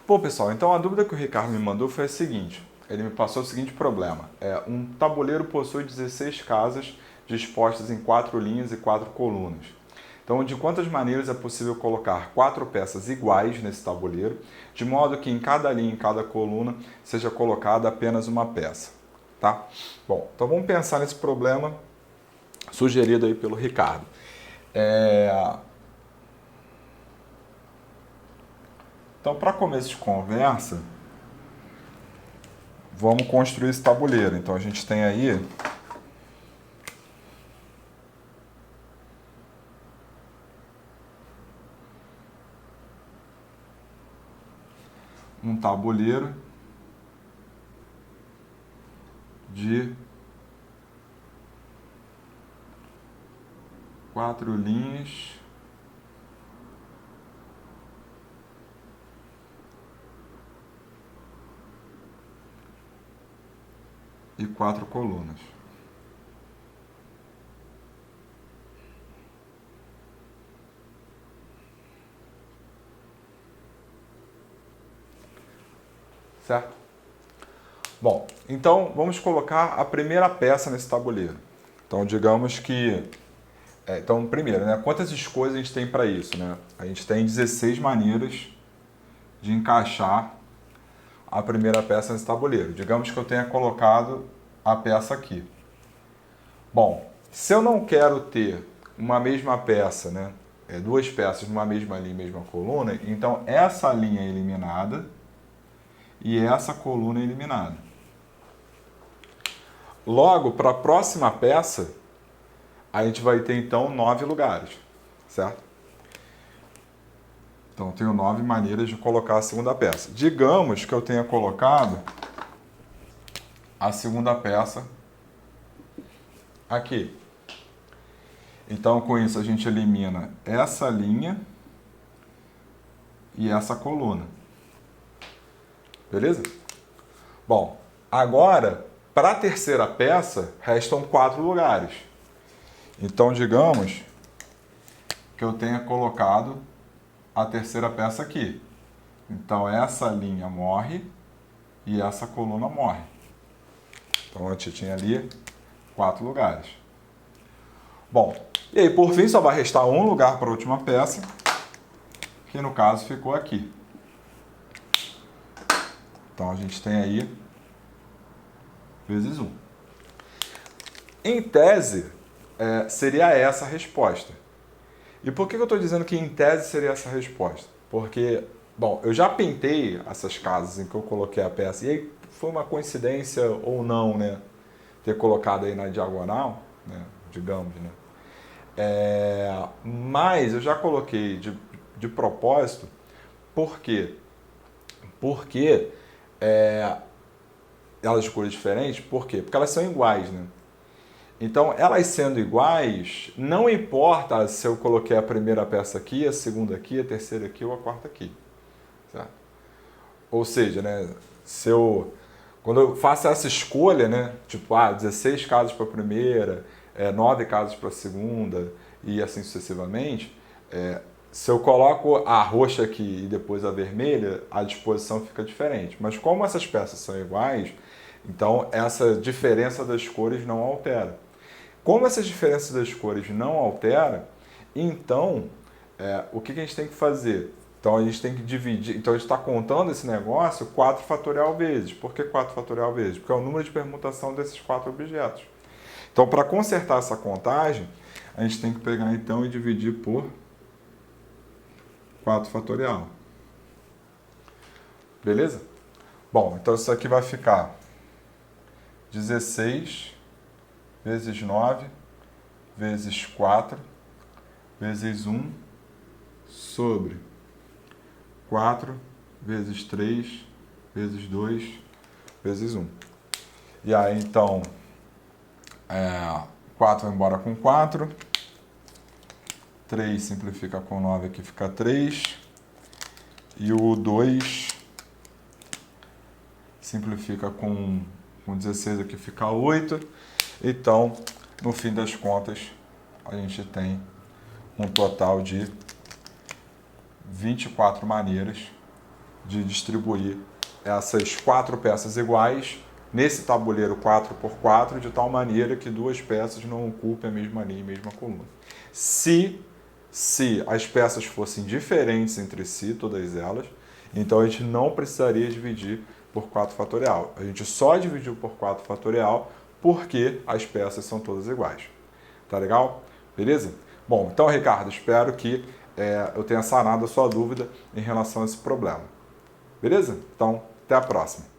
Bom, pessoal, então a dúvida que o Ricardo me mandou foi a seguinte. Ele me passou o seguinte problema. Um tabuleiro possui 16 casas dispostas em 4 linhas e 4 colunas. Então, de quantas maneiras é possível colocar 4 peças iguais nesse tabuleiro, de modo que em cada linha, em cada coluna, seja colocada apenas uma peça, tá? Bom, então vamos pensar nesse problema sugerido aí pelo Ricardo. Então, para começo de conversa, vamos construir esse tabuleiro. Então, a gente tem aí um tabuleiro de 4 linhas e 4 colunas. Certo? Bom, então vamos colocar a primeira peça nesse tabuleiro. Então, digamos que... então, primeiro, né, quantas escolhas a gente tem para isso? Né? A gente tem 16 maneiras de encaixar a primeira peça nesse tabuleiro. Digamos que eu tenha colocado a peça aqui. Bom, se eu não quero ter uma mesma peça, né, duas peças numa mesma linha, mesma coluna, então essa linha é eliminada e essa coluna é eliminada. Logo, para a próxima peça, a gente vai ter então 9 lugares, certo? Então, eu tenho 9 maneiras de colocar a segunda peça. Digamos que eu tenha colocado a segunda peça aqui. Então, com isso, a gente elimina essa linha e essa coluna. Beleza? Bom, agora, para a terceira peça, restam 4 lugares. Então, digamos que eu tenha colocado a terceira peça aqui. Então, essa linha morre e essa coluna morre. Então, a gente tinha ali 4 lugares. Bom, e aí, por fim, só vai restar um lugar para a última peça, que no caso ficou aqui. Então, a gente tem aí vezes 1. Em tese, seria essa a resposta. E por que eu estou dizendo que em tese seria essa a resposta? Porque, bom, eu já pintei essas casas em que eu coloquei a peça, e aí foi uma coincidência ou não, né? Ter colocado aí na diagonal, né? Digamos, né? Mas eu já coloquei de propósito. Por quê? Porque elas de cores diferentes. Por quê? Porque elas são iguais, né? Então, elas sendo iguais, não importa se eu coloquei a primeira peça aqui, a segunda aqui, a terceira aqui ou a quarta aqui. Certo? Ou seja, né, quando eu faço essa escolha, né, tipo, 16 casas para a primeira, 9 casas para a segunda e assim sucessivamente, se eu coloco a roxa aqui e depois a vermelha, a disposição fica diferente. Mas como essas peças são iguais, então essa diferença das cores não altera. Como essas diferenças das cores não altera, então o que a gente tem que fazer? Então a gente tem que dividir, então a gente está contando esse negócio 4 fatorial vezes. Por que 4 fatorial vezes? Porque é o número de permutação desses 4 objetos. Então, para consertar essa contagem, a gente tem que pegar então e dividir por 4 fatorial. Beleza? Bom, então isso aqui vai ficar 16 vezes 9 vezes 4 vezes 1 sobre 4 vezes 3 vezes 2 vezes 1. E aí, então, 4 vai embora com 4. 3 simplifica com 9, aqui fica 3. E o 2 simplifica com 16, aqui fica 8. Então, no fim das contas, a gente tem um total de 24 maneiras de distribuir essas 4 peças iguais nesse tabuleiro 4x4, de tal maneira que 2 peças não ocupem a mesma linha e mesma coluna. Se as peças fossem diferentes entre si, todas elas, então a gente não precisaria dividir por 4 fatorial. A gente só dividiu por 4 fatorial porque as peças são todas iguais. Tá legal? Beleza? Bom, então, Ricardo, espero que eu tenha sanado a sua dúvida em relação a esse problema. Beleza? Então, até a próxima.